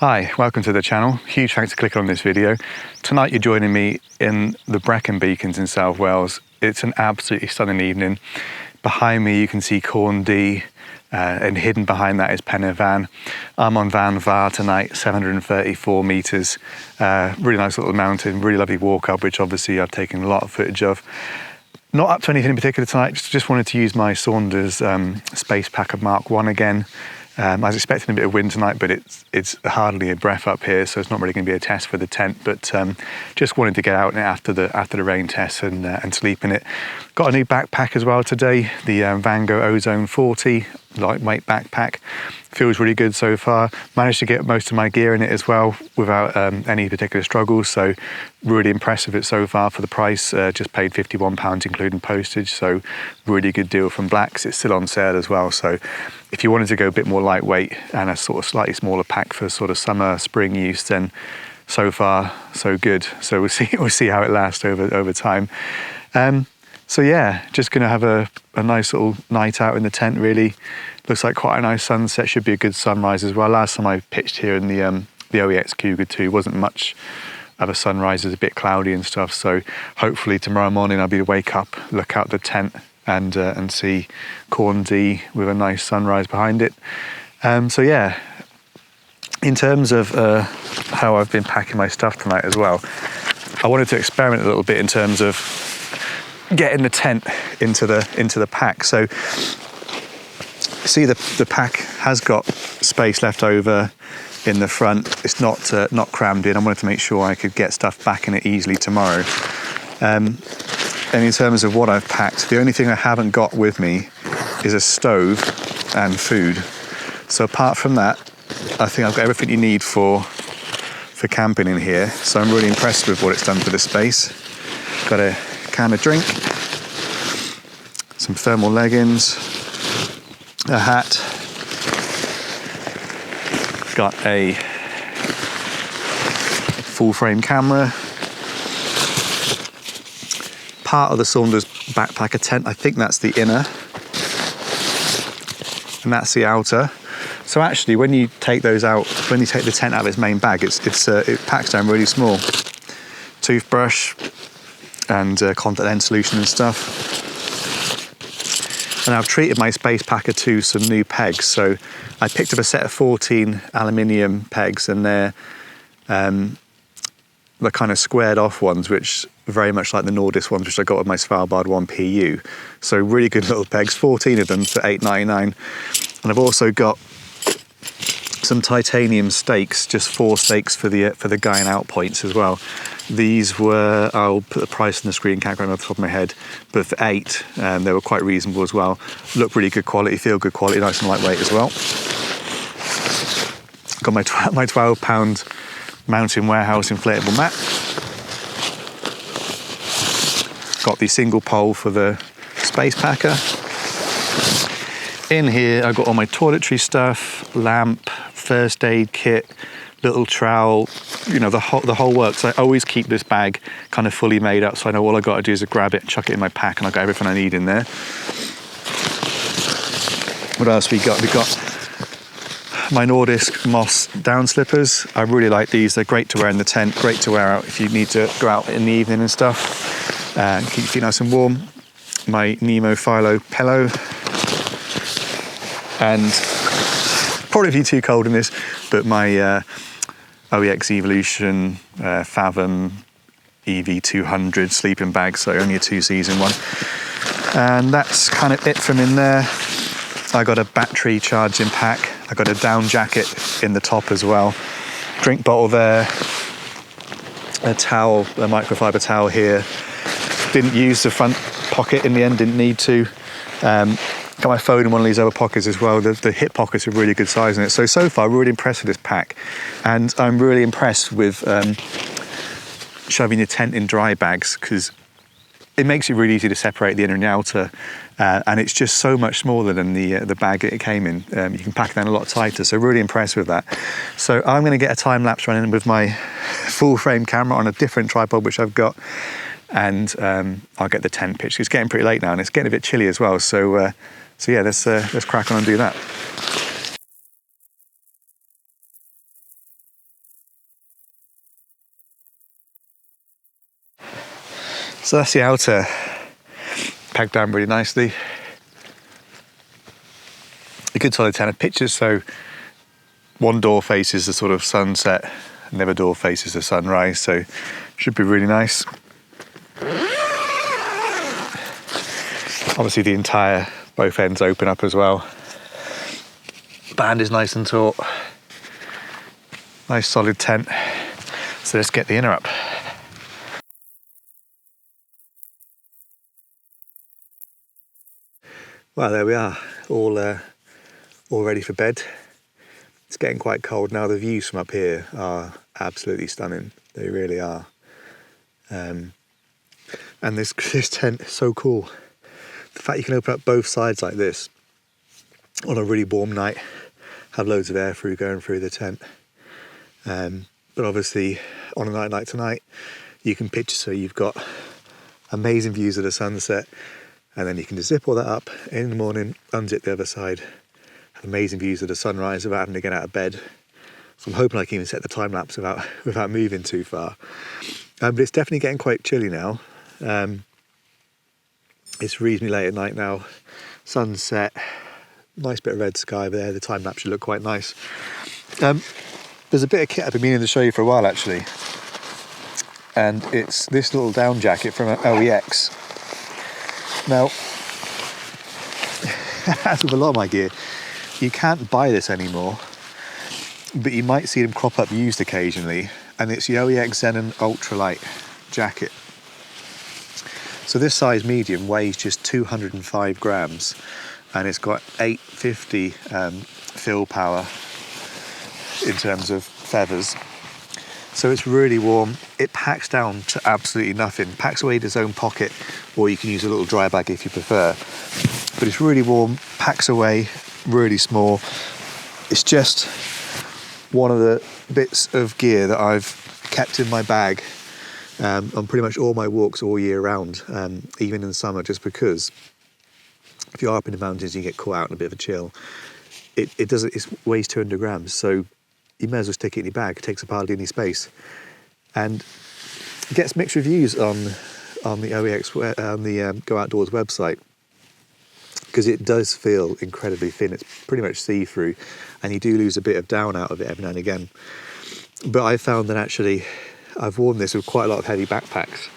Hi, welcome to the channel. Huge thanks for clicking on this video. Tonight you're joining me in the Brecon Beacons in South Wales. It's an absolutely stunning evening. Behind me you can see Corn D, and hidden behind that is Pen y Fan. I'm on Fan Fawr tonight, 734 metres. Really nice little mountain, really lovely walk up, which obviously I've taken a lot of footage of. Not up to anything in particular tonight, just wanted to use my Saunders Space-Packer MK1 again. I was expecting a bit of wind tonight, but it's hardly a breath up here, so it's not really going to be a test for the tent. But just wanted to get out after the rain test and sleep in it. Got a new backpack as well today, the Vango Ozone 40 lightweight backpack. Feels really good so far. Managed to get most of my gear in it as well without any particular struggles. So really impressed with it so far for the price. Just paid £51 including postage. So really good deal from Blacks. It's still on sale as well. So if you wanted to go a bit more lightweight and a sort of slightly smaller pack for sort of summer, spring use, then so far so good. So we'll see how it lasts over time. So yeah, just gonna have a nice little night out in the tent really. Looks like quite a nice sunset, should be a good sunrise as well. Last time I pitched here in the OEX Cougar 2, wasn't much of a sunrise, it's a bit cloudy and stuff. So hopefully tomorrow morning I'll be able to wake up, look out the tent and see Corn D with a nice sunrise behind it. So yeah, in terms of how I've been packing my stuff tonight as well, I wanted to experiment a little bit in terms of getting the tent into the pack. So see the pack has got space left over in the front. It's not crammed in. I wanted to make sure I could get stuff back in it easily tomorrow. And in terms of what I've packed, the only thing I haven't got with me is a stove and food. So apart from that, I think I've got everything you need for camping in here. So I'm really impressed with what it's done for the space. Got a can of drink, some thermal leggings, a hat, got a full frame camera, part of the Saunders backpacker tent. I think that's the inner and that's the outer. So actually when you take those out, when you take the tent out of its main bag, it packs down really small. Toothbrush and contact lens solution and stuff. And I've treated my Space-Packer to some new pegs. So I picked up a set of 14 aluminium pegs, and they're the kind of squared off ones, which are very much like the Nordis ones, which I got with my Svalbard 1 PU. So really good little pegs, 14 of them for £8.99. And I've also got some titanium stakes, just 4 stakes for the guy and out points as well. These were, I'll put the price on the screen, can't remember off the top of my head, but for £8, they were quite reasonable as well. Look really good quality, feel good quality, nice and lightweight as well. Got my £12 Mountain Warehouse inflatable mat. Got the single pole for the Space-Packer. In here I've got all my toiletry stuff, lamp, first aid kit, little trowel, you know, the whole works. I always keep this bag kind of fully made up, so I know all I've got to do is grab it, chuck it in my pack, and I've got everything I need in there. What else we got? We've got my Nordisk Moss down slippers. I really like these. They're great to wear in the tent, great to wear out if you need to go out in the evening and stuff. Keep your feet nice and warm. My Nemo Philo pillow. And probably be too cold in this, but my OEX Evolution Fathom EV200 sleeping bag, so only a 2-season one. And that's kind of it from in there. I got a battery charging pack. I got a down jacket in the top as well. Drink bottle there. A towel, a microfiber towel here. Didn't use the front pocket in the end, didn't need to. Got my phone in one of these other pockets as well. The hip pockets are really good size in it. So far, really impressed with this pack. And I'm really impressed with shoving your tent in dry bags, because it makes it really easy to separate the inner and the outer. And it's just so much smaller than the bag that it came in. You can pack it down a lot tighter, so really impressed with that. So I'm gonna get a time lapse running with my full frame camera on a different tripod, which I've got. And I'll get the tent pitched. It's getting pretty late now and it's getting a bit chilly as well. So yeah, let's crack on and do that. So that's the outer, pegged down really nicely. A good solid 10 of pictures, so one door faces the sort of sunset, and the other door faces the sunrise, so should be really nice. Obviously the entire, both ends open up as well. Band is nice and taut. Nice solid tent. So let's get the inner up. Well, there we are, all ready for bed. It's getting quite cold now. The views from up here are absolutely stunning. They really are. And this tent is so cool. The fact you can open up both sides like this on a really warm night, have loads of air going through the tent. But obviously on a night like tonight, you can picture, so you've got amazing views of the sunset, and then you can just zip all that up in the morning, unzip the other side, have amazing views of the sunrise without having to get out of bed. So I'm hoping I can even set the time lapse without moving too far. But it's definitely getting quite chilly now. It's reasonably late at night now. Sunset, nice bit of red sky over there. The time lapse should look quite nice. There's a bit of kit I've been meaning to show you for a while actually, and it's this little down jacket from OEX. Now, as with a lot of my gear, you can't buy this anymore, but you might see them crop up used occasionally, and it's the OEX Zenon Ultra LT jacket. So this size medium weighs just 205 grams, and it's got 850 fill power in terms of feathers. So it's really warm. It packs down to absolutely nothing. Packs away in its own pocket, or you can use a little dry bag if you prefer. But it's really warm, packs away, really small. It's just one of the bits of gear that I've kept in my bag on pretty much all my walks all year round, even in summer, just because if you're up in the mountains, you get caught out in a bit of a chill. It weighs 200 grams, so you may as well stick it in your bag. It takes up hardly any space, and it gets mixed reviews on the OEX on the Go Outdoors website, because it does feel incredibly thin. It's pretty much see-through, and you do lose a bit of down out of it every now and again. But I found that actually I've worn this with quite a lot of heavy backpacks,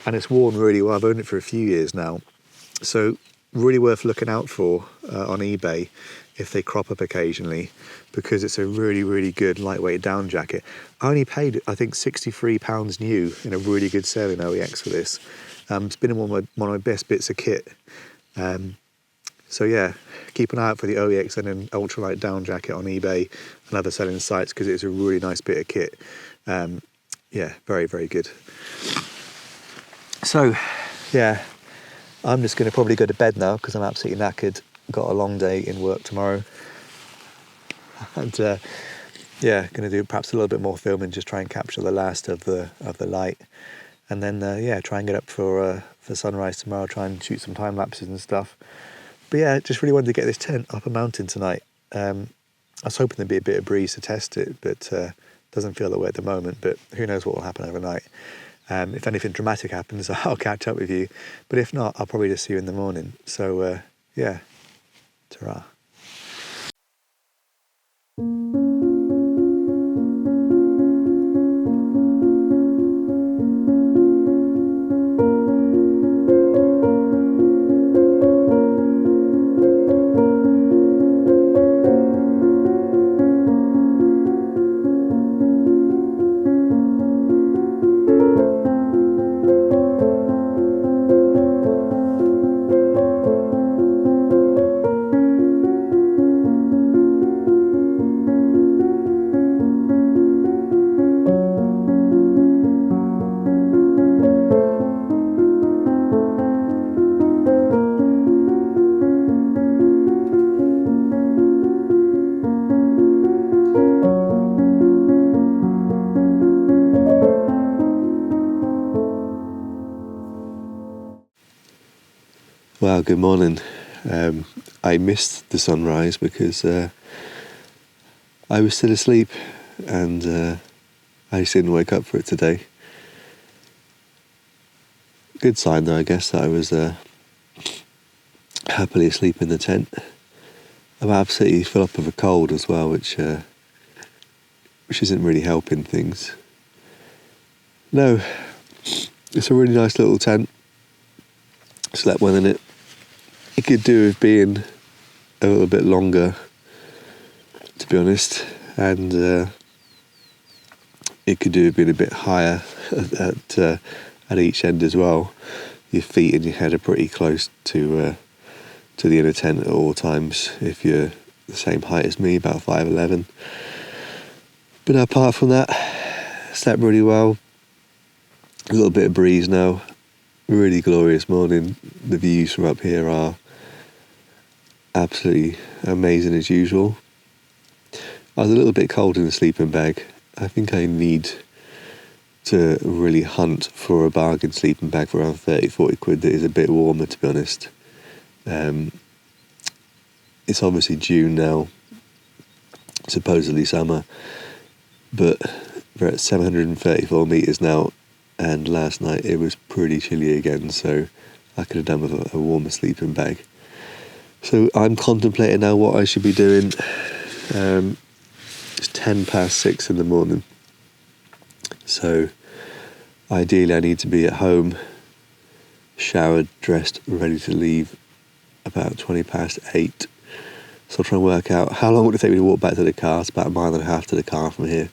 and it's worn really well. I've owned it for a few years now, so really worth looking out for on eBay if they crop up occasionally, because it's a really, really good lightweight down jacket. I only paid, I think, £63 new in a really good sale in OEX for this. It's been one of my best bits of kit. So yeah, keep an eye out for the OEX and an ultralight down jacket on eBay and other selling sites, because it's a really nice bit of kit. Yeah, very, very good. So yeah, I'm just going to probably go to bed now because I'm absolutely knackered. Got a long day in work tomorrow, and yeah, going to do perhaps a little bit more filming, just try and capture the last of the light, and then yeah, try and get up for sunrise tomorrow. Try and shoot some time lapses and stuff. But yeah, just really wanted to get this tent up a mountain tonight. I was hoping there'd be a bit of breeze to test it, but doesn't feel that way at the moment. But who knows what will happen overnight. If anything dramatic happens, I'll catch up with you. But if not, I'll probably just see you in the morning. So yeah, ta-ra. Wow, good morning. I missed the sunrise because I was still asleep, and I just didn't wake up for it today. Good sign though, I guess, that I was happily asleep in the tent. I'm absolutely full up of a cold as well, which isn't really helping things. No, it's a really nice little tent. Slept well in it. It could do with being a little bit longer, to be honest, and it could do with being a bit higher at each end as well. Your feet and your head are pretty close to the inner tent at all times if you're the same height as me, about 5'11". But apart from that, slept really well. A little bit of breeze now. Really glorious morning. The views from up here are absolutely amazing as usual. I was a little bit cold in the sleeping bag. I think I need to really hunt for a bargain sleeping bag for around 30-40 quid that is a bit warmer, to be honest. It's obviously June now, supposedly summer, but we're at 734 metres now, and last night it was pretty chilly again, so I could have done with a warmer sleeping bag. So I'm contemplating now what I should be doing. It's 6:10 in the morning, so ideally I need to be at home, showered, dressed, ready to leave about 8:20. So I'll try and work out how long would it take me to walk back to the car. It's about 1.5 miles to the car from here,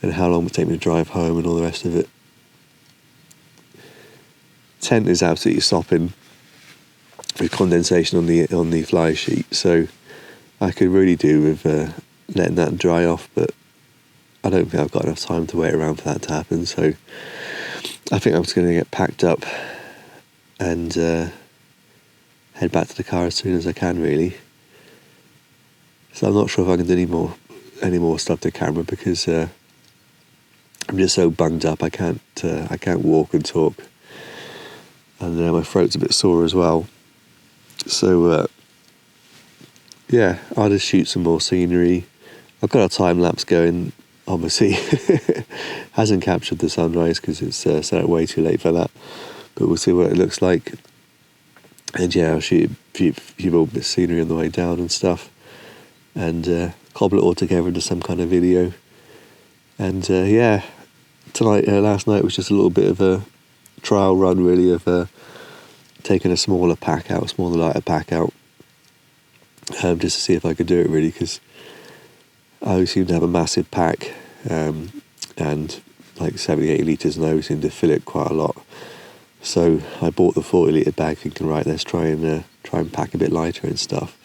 and how long would it take me to drive home and all the rest of it. Tent is absolutely sopping with condensation on the fly sheet, so I could really do with letting that dry off, but I don't think I've got enough time to wait around for that to happen. So I think I'm just going to get packed up and head back to the car as soon as I can, really. So I'm not sure if I can do any more stuff to camera because I'm just so bunged up. I can't walk and talk, and my throat's a bit sore as well. So yeah, I'll just shoot some more scenery. I've got a time lapse going. Obviously, hasn't captured the sunrise because it's set up way too late for that. But we'll see what it looks like. And yeah, I'll shoot a few more bits of scenery on the way down and stuff, and cobble it all together into some kind of video. And yeah, last night was just a little bit of a trial run, really, of taking a smaller, lighter pack out, just to see if I could do it, really, because I always seem to have a massive pack, and like 70-80 litres, and I always seem to fill it quite a lot. So I bought the 40-litre bag thinking, right, let's try and pack a bit lighter and stuff.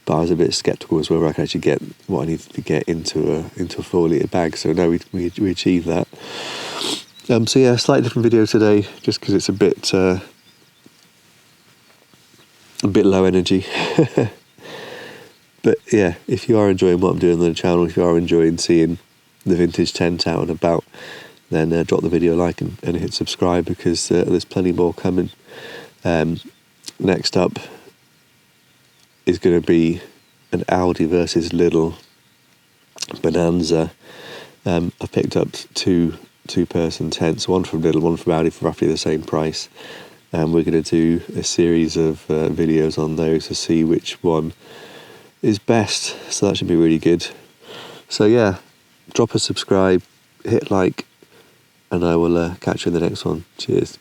But I was a bit sceptical as whether I could actually get what I needed to get into a 4-litre bag. So no, we achieved that. So yeah, slightly different video today, just because it's a bit low energy. But yeah, if you are enjoying what I'm doing on the channel, if you are enjoying seeing the vintage tent out and about, then drop the video a like and hit subscribe, because there's plenty more coming. Next up is going to be an Audi versus Lidl bonanza. I picked up two-person tents, one from Lidl, one from Audi, for roughly the same price. And we're going to do a series of videos on those to see which one is best. So that should be really good. So yeah, drop a subscribe, hit like, and I will catch you in the next one. Cheers.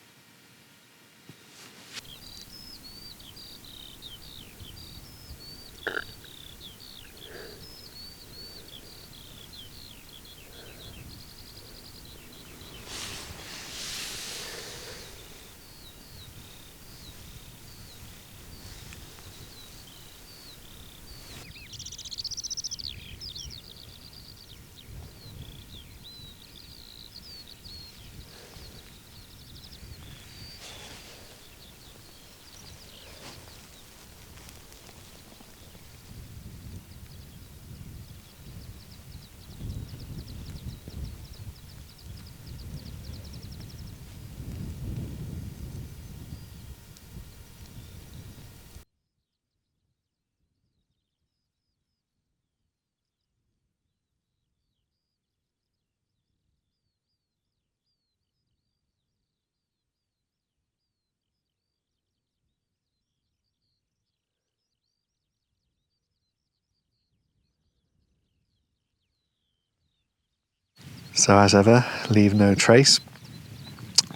So as ever, leave no trace.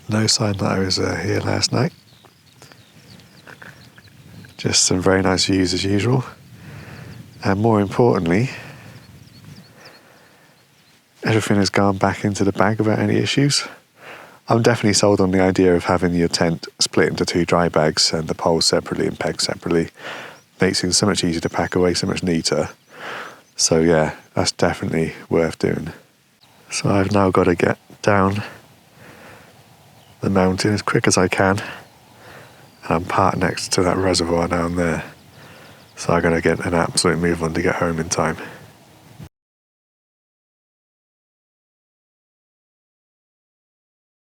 No sign that I was here last night. Just some very nice views as usual. And more importantly, everything has gone back into the bag without any issues. I'm definitely sold on the idea of having your tent split into 2 dry bags and the poles separately and pegged separately. Makes things so much easier to pack away, so much neater. So yeah, that's definitely worth doing. So I've now got to get down the mountain as quick as I can. And I'm parked next to that reservoir down there. So I'm going to get an absolute move on to get home in time.